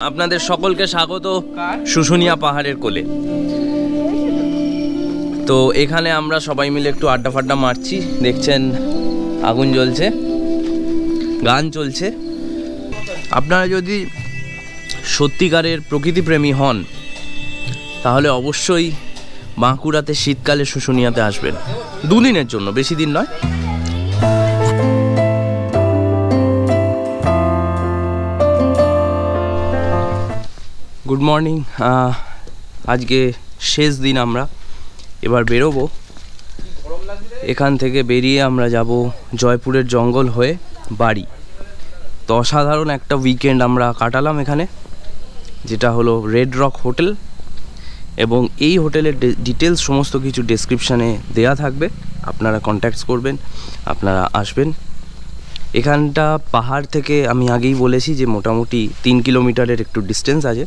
আপনাদের সকলকে স্বাগত শুশুনিয়া পাহাড়ের কোলে। তো এখানে আমরা সবাই মিলে একটু আড্ডা ফাড্ডা মারছি, দেখছেন আগুন জ্বলছে, গান চলছে। আপনারা যদি সত্যিকারের প্রকৃতিপ্রেমী হন তাহলে অবশ্যই বাঁকুড়াতে শীতকালে শুশুনিয়াতে আসবেন, দুদিনের জন্য, বেশি দিন নয়। Good morning. আজকে শেষ দিন, আমরা এবার বেরোবো। এখান থেকে বেরিয়ে আমরা যাব জয়পুরের জঙ্গল হয়ে বাড়ি। তো অসাধারণ একটা উইকেন্ড আমরা কাটালাম এখানে, যেটা হলো রেড রক হোটেল, এবং এই হোটেলের ডিটেলস সমস্ত কিছু ডেসক্রিপশানে দেয়া থাকবে, আপনারা কন্ট্যাক্টস করবেন, আপনারা আসবেন। এখানটা পাহাড় থেকে আমি আগেই বলেছি যে মোটামুটি 3 কিলোমিটারের একটু ডিস্টেন্স আছে।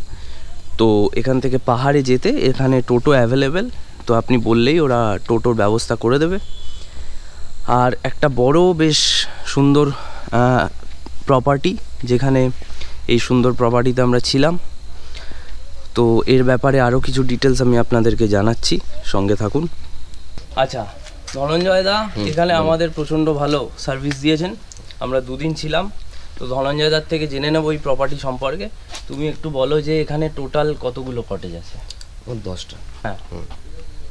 তো এখান থেকে পাহাড়ে যেতে এখানে টোটো অ্যাভেলেবেল, তো আপনি বললেই ওরা টোটোর ব্যবস্থা করে দেবে। আর একটা বড় বেশ সুন্দর প্রপার্টি, যেখানে এই সুন্দর প্রপার্টিতে আমরা ছিলাম। তো এর ব্যাপারে আরও কিছু ডিটেলস আমি আপনাদেরকে জানাচ্ছি, সঙ্গে থাকুন। আচ্ছা ধনঞ্জয় দা এখানে আমাদের প্রচণ্ড ভালো সার্ভিস দিয়েছেন, আমরা 2 দিন ছিলাম। তো ধনঞ্জয় দার থেকে জেনে নেব এই প্রপার্টি সম্পর্কে। তুমি একটু বলো যে এখানে টোটাল কতগুলো কটেজ আছে? 10টা। হ্যাঁ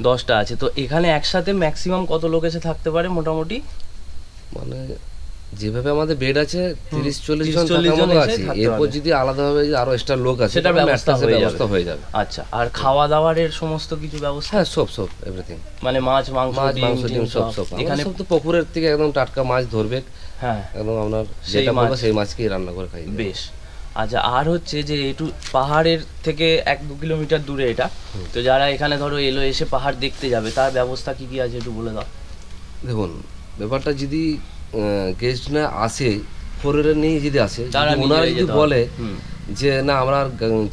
10টা আছে। তো এখানে একসাথে ম্যাক্সিমাম কত লোক এসে থাকতে পারে মোটামুটি? মানে যেভাবে আমাদের বেড আছে 30-40 জন আছে, এরপর যদি আলাদাভাবে আরো এক্সট্রা লোক আছে সেটা ব্যবস্থা হয়ে যাবে। আচ্ছা, আর খাওয়া দাওয়ারের সমস্ত কিছু ব্যবস্থা? হ্যাঁ সব এভরিথিং, মানে মাছ মাংস ডিম সব এখানে সব তো পুকুরের থেকে একদম টাটকা মাছ ধরবে। হ্যাঁ একদম আপনার যেটা বলবো সেই মাছকেই রান্না করে খাই। বেশ। আচ্ছা, আর হচ্ছে যে একটু পাহাড়ের থেকে 1-2 কিলোমিটার দূরে এটা, তো যারা এখানে ধরো এসে পাহাড় দেখতে যাবে তার ব্যবস্থা কি কি আছে একটু বলে দাও। দেখুন ব্যাপারটা যদি গেস্ট না আসে, ফোরের নিয়ে যদি আসে, ওনারা যদি বলে যে না আমরা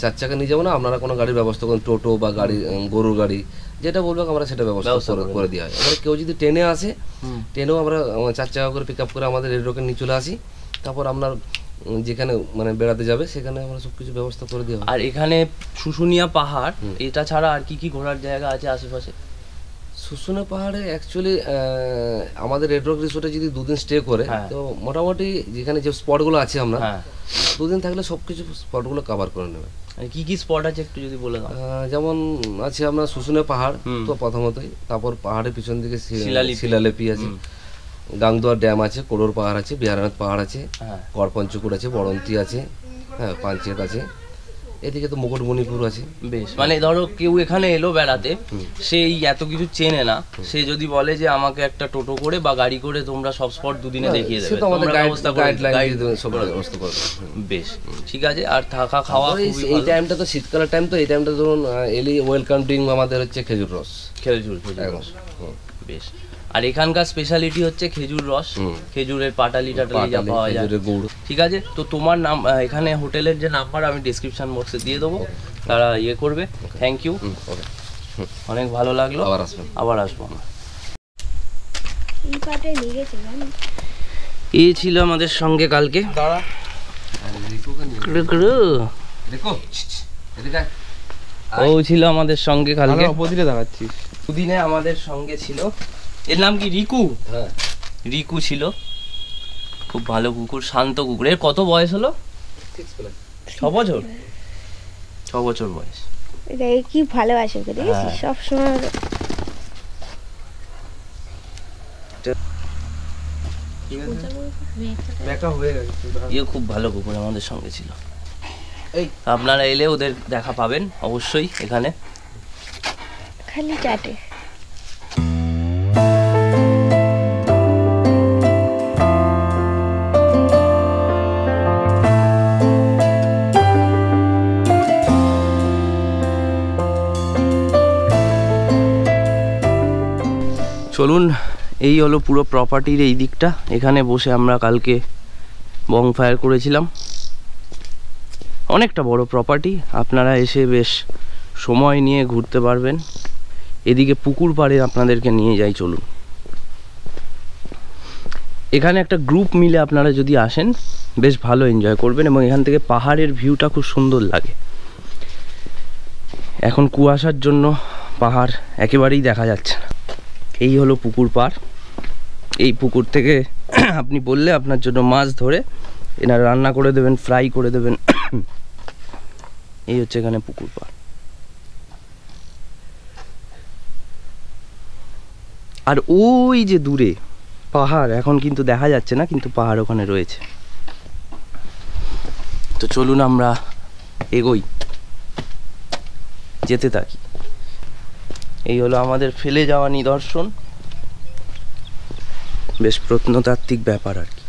4 চাকা নিয়ে যাবো না, আপনারা কোনো গাড়ির ব্যবস্থা করুন, টোটো বা গাড়ি, গরুর গাড়ি, যেটা বলবো আমরা সেটা ব্যবস্থা করে দেওয়া হয়। এবার কেউ যদি ট্রেনে আসে, ট্রেনেও আমরা 4 চাকা করে পিক আপ করে আমাদের রেড রকে নিয়ে চলে আসি। তারপর আপনার যেখানে মানে বেড়াতে যাবে সেখানে আমরা সবকিছু ব্যবস্থা করে দেওয়া হয়। আর এখানে শুশুনিয়া পাহাড় এটা ছাড়া আর কি কি ঘোরার জায়গা আছে আশেপাশে? শুশুনিয়া পাহাড়ে অ্যাকচুয়ালি আমাদের রেড রক রিসোর্টে যদি 2 দিন স্টে করে, তো মোটামুটি যেখানে যে স্পটগুলো আছে আমরা 2 দিন থাকলে সবকিছু স্পটগুলো কভার করে নেবে। কি কি স্পট আছে একটু যদি বলে দাও। যেমন আছে আমরা শুশুনিয়া পাহাড়, তো প্রথমতই, তারপর পাহাড়ের পিছন দিকে শিলালিপি আছে, গাংদুয়ার ড্যাম আছে, কোড়োর পাহাড় আছে, বিহারনাথ পাহাড় আছে, গড়পঞ্চকুট আছে, বড়ন্তি আছে, হ্যাঁ পাঞ্চেত আছে, এদিকে তো মুকুটমণিপুর আছে। বেশ, মানে ধরো কেউ এখানে এলো বেড়াতে, সেই এত কিছু চেনে না, সে যদি বলে যে আমাকে একটা টোটো করে বা গাড়ি করে তোমরা সব স্পট 2 দিনে দেখিয়ে দেবে, আমাদের গাইডলাইন সব ব্যবস্থা করবে। বেশ ঠিক আছে। আর থাকা খাওয়া এই টাইমটা তো শীতকালের টাইম, তো এই টাইমটা ধরুন এলি ওয়েলকাম ড্রিঙ্ক আমাদের হচ্ছে খেজুর রস। বেশ। আর এখানকার স্পেশালিটি হচ্ছে খেজুর রস, খেজুরের পাটালি টাটালি যা পাওয়া যায়। ঠিক আছে, তো তোমার নাম, এখানে হোটেলের যে নাম্বার আমি ডেসক্রিপশন বক্সে দিয়ে দেবো, তারা করবে। থ্যাংক ইউ, অনেক ভালো লাগলো, আবার আসবো আমরা। এই ছিল আমাদের সঙ্গে কালকে, ও ছিল আমাদের সঙ্গে কালকে, 2 দিনে আমাদের সঙ্গে ছিল। এর নাম কি? রিকু। হ্যাঁ রিকু ছিল, খুব ভালো কুকুর, শান্ত কুকুর। এর কত বয়স হলো? 6 বছর। 6 বছর বয়স। কি ভালোবাসে ওকে, দেখেছিস সব সময়। খুব ভালো কুকুর আমাদের সঙ্গে ছিল। আপনারা এলে ওদের দেখা পাবেন অবশ্যই এখানে। খালি চাটে। চলুন, এই হলো পুরো প্রপার্টির এই দিকটা। এখানে বসে আমরা কালকে বনফায়ার করেছিলাম। অনেকটা বড় প্রপার্টি, আপনারা এসে বেশ সময় নিয়ে ঘুরতে পারবেন। এদিকে পুকুর পাড়ে আপনাদেরকে নিয়ে যাই, চলুন। এখানে একটা গ্রুপ মিলে আপনারা যদি আসেন বেশ ভালো এনজয় করবেন এবং এখান থেকে পাহাড়ের ভিউটা খুব সুন্দর লাগে। এখন কুয়াশার জন্য পাহাড় একেবারেই দেখা যাচ্ছে না। এই হলো পুকুর পাড়। এই পুকুর থেকে আপনি বললে আপনার জন্য মাছ ধরে এনারা রান্না করে দেবেন, ফ্রাই করে দেবেন। এই হচ্ছে এখানে পুকুর পাড়। আর ওই যে দূরে পাহাড় এখন কিন্তু দেখা যাচ্ছে না, কিন্তু পাহাড় ওখানে রয়েছে। তো চলুন আমরা এগোই, যেতে থাকি। এই হলো আমাদের ফেলে যাওয়া নিদর্শন। বেশ প্রত্নতাত্ত্বিক ব্যাপার আর কি।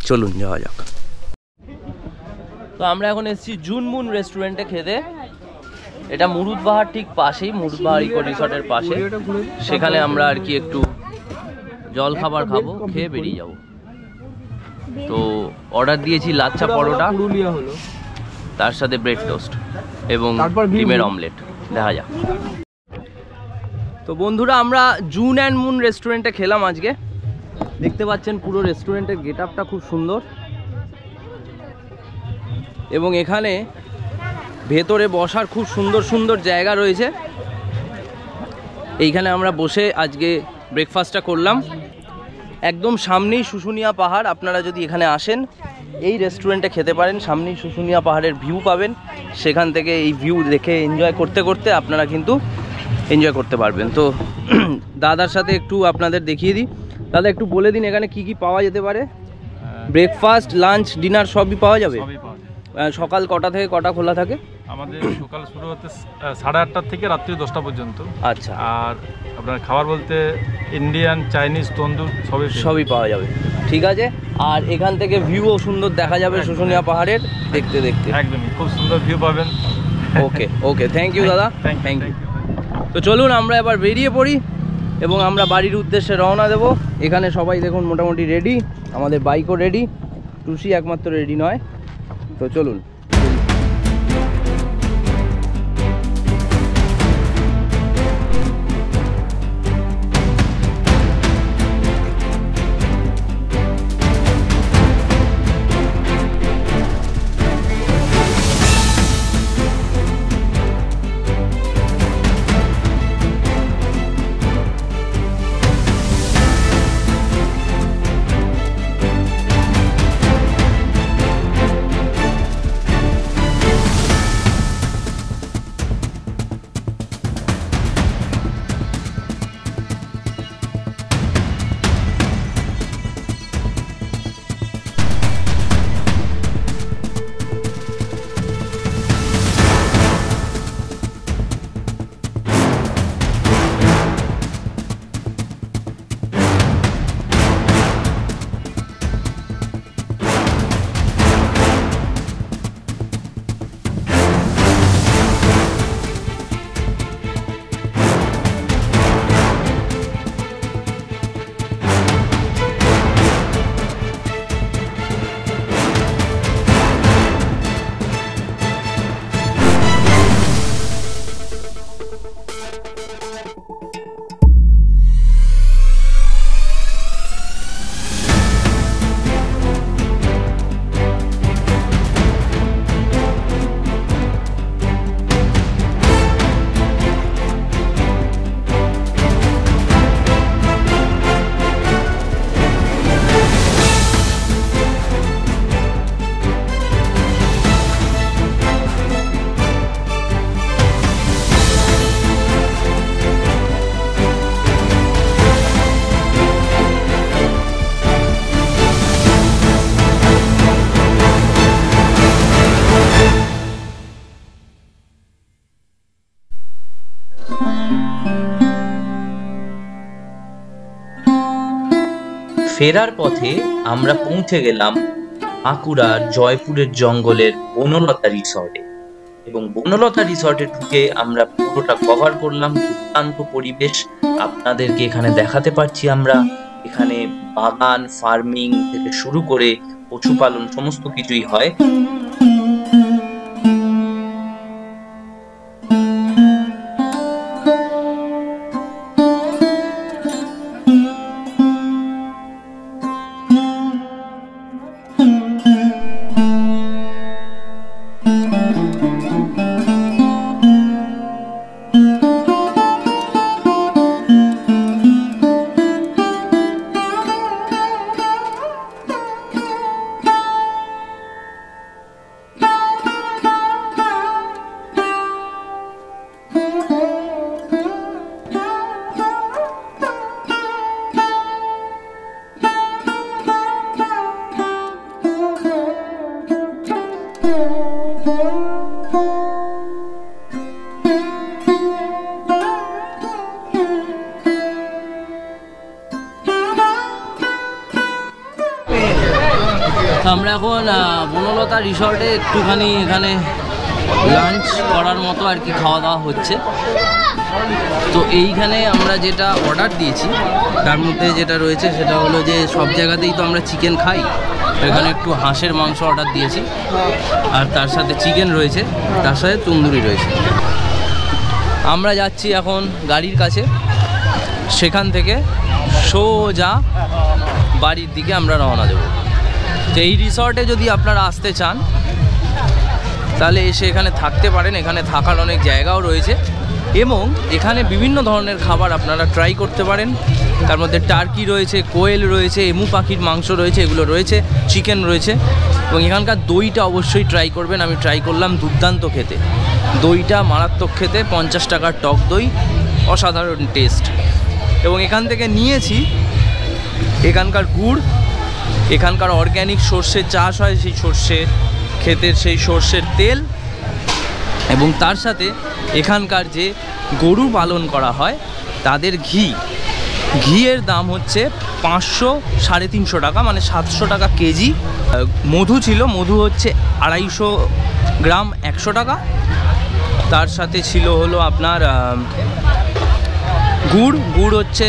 চলুন যাওয়া যাক। তো আমরা এখন এসেছি জুনমুন রেস্টুরেন্টে খেতে। এটা মুরুদ পাহাড় ঠিক পাশেই, মুরুদ পাহাড় ইকো রিসর্টের পাশে। সেখানে আমরা আর কি একটু জল খাবার খাবো, খেয়ে বেরিয়ে যাব। তো অর্ডার দিয়েছি লাচ্ছা পরোটা, তার সাথে ব্রেড টোস্ট এবং ডিমের অমলেট। দেখা যাক। তো বন্ধুরা আমরা জুন অ্যান্ড মুন রেস্টুরেন্টে খেলাম আজকে। দেখতে পাচ্ছেন পুরো রেস্টুরেন্টের গেট আপটা খুব সুন্দর এবং এখানে ভেতরে বসার খুব সুন্দর সুন্দর জায়গা রয়েছে। এইখানে আমরা বসে আজকে ব্রেকফাস্টটা করলাম। একদম সামনেই শুশুনিয়া পাহাড়। আপনারা যদি এখানে আসেন এই রেস্টুরেন্টে খেতে পারেন, সামনেই শুশুনিয়া পাহাড়ের ভিউ পাবেন। সেখান থেকে এই ভিউ দেখে এনজয় করতে করতে আপনারা কিন্তু এনজয় করতে পারবেন। তো দাদার সাথে একটু আপনাদের দেখিয়ে দিই। দাদা একটু বলে দিন এখানে কি কি পাওয়া যেতে পারে। ব্রেকফাস্ট, লাঞ্চ, ডিনার সবই পাওয়া যাবে? সকাল কটা থেকে কটা খোলা থাকে? আমাদের সকাল শুরু হতে 8:30 থেকে রাত্রি 10টা পর্যন্ত। আচ্ছা। আর আপনার খাবার বলতে ইন্ডিয়ান, চাইনিজ, তন্দুর সবই পাওয়া যাবে। ঠিক আছে। আর এখান থেকে ভিউও সুন্দর দেখা যাবে শুশুনিয়া পাহাড়ের দেখতে দেখতে। একদমই খুব সুন্দর ভিউ পাবেন। ওকে ওকে, থ্যাংক ইউ দাদা, থ্যাংক ইউ। তো চলুন আমরা এবার বেরিয়ে পড়ি এবং আমরা বাড়ির উদ্দেশ্যে রওনা দেব। এখানে সবাই দেখুন মোটামুটি রেডি, আমাদের বাইকও রেডি, টুসি একমাত্র রেডি নয়। তো চলুন। ফেরার পথে আমরা পৌঁছে গেলাম বাঁকুড়ার জয়পুরের জঙ্গলের বনলতা রিসর্টে এবং বনলতা রিসর্টে ঢুকে আমরা পুরোটা কভার করলাম। দুর্দান্ত পরিবেশ আপনাদেরকে এখানে দেখাতে পারছি আমরা। এখানে বাগান, ফার্মিং থেকে শুরু করে পশুপালন সমস্ত কিছুই হয়। আমরা এখন বনলতা রিসর্টে একটুখানি এখানে লাঞ্চ করার মতো আর কি খাওয়া দাওয়া হচ্ছে। তো এইখানে আমরা যেটা অর্ডার দিয়েছি তার মধ্যে যেটা রয়েছে সেটা হলো যে সব জায়গাতেই তো আমরা চিকেন খাই, এখানে একটু হাঁসের মাংস অর্ডার দিয়েছি, আর তার সাথে চিকেন রয়েছে, তার সাথে তন্দুরি রয়েছে। আমরা যাচ্ছি এখন গাড়ির কাছে, সেখান থেকে সোজা বাড়ির দিকে আমরা রওনা দেব। তো এই রিসর্টে যদি আপনারা আসতে চান তাহলে এসে এখানে থাকতে পারেন, এখানে থাকার অনেক জায়গাও রয়েছে এবং এখানে বিভিন্ন ধরনের খাবার আপনারা ট্রাই করতে পারেন। তার মধ্যে টার্কি রয়েছে, কোয়েল রয়েছে, এমু পাখির মাংস রয়েছে, এগুলো রয়েছে, চিকেন রয়েছে এবং এখানকার দইটা অবশ্যই ট্রাই করবেন। আমি ট্রাই করলাম, দুর্দান্ত খেতে, দইটা মারাত্মক খেতে, 50 টাকার টক দই, অসাধারণ টেস্ট। এবং এখান থেকে নিয়েছি এখানকার গুড়, এখানকার অর্গ্যানিক সর্ষের চাষ হয়, সেই সর্ষে ক্ষেতের সেই সর্ষের তেল, এবং তার সাথে এখানকার যে গরু পালন করা হয় তাদের ঘিয়ের দাম হচ্ছে 500-350 টাকা, মানে 700 টাকা কেজি। মধু ছিল, মধু হচ্ছে 250 গ্রাম 100 টাকা। তার সাথে ছিল হলো আপনার গুড় হচ্ছে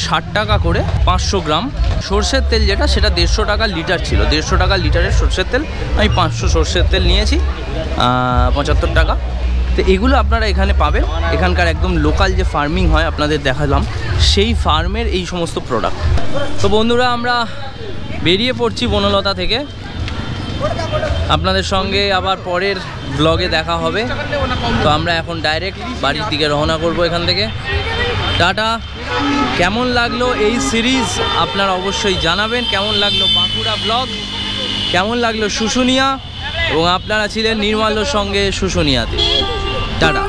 60 টাকা করে 500 গ্রাম। সর্ষের তেল যেটা, সেটা 150 টাকা লিটার ছিল, 150 টাকা লিটারের সর্ষের তেল। আমি 500 সর্ষের তেল নিয়েছি, 75 টাকা। তো এগুলো আপনারা এখানে পাবেন, এখানকার একদম লোকাল যে ফার্মিং হয় আপনাদের দেখালাম, সেই ফার্মের এই সমস্ত প্রোডাক্ট। তো বন্ধুরা, আমরা বেরিয়ে পড়ছি বনলতা থেকে, আপনাদের সঙ্গে আবার পরের ব্লগে দেখা হবে। তো আমরা এখন ডাইরেক্ট বাড়ির দিকে রওনা করব এখান থেকে। টাটা। কেমন লাগলো এই সিরিজ আপনারা অবশ্যই জানাবেন, কেমন লাগলো বাঁকুড়া ব্লগ, কেমন লাগলো শুশুনিয়া, এবং আপনারা ছিলেন নির্মাল্যর সঙ্গে শুশুনিয়াতে। টাটা।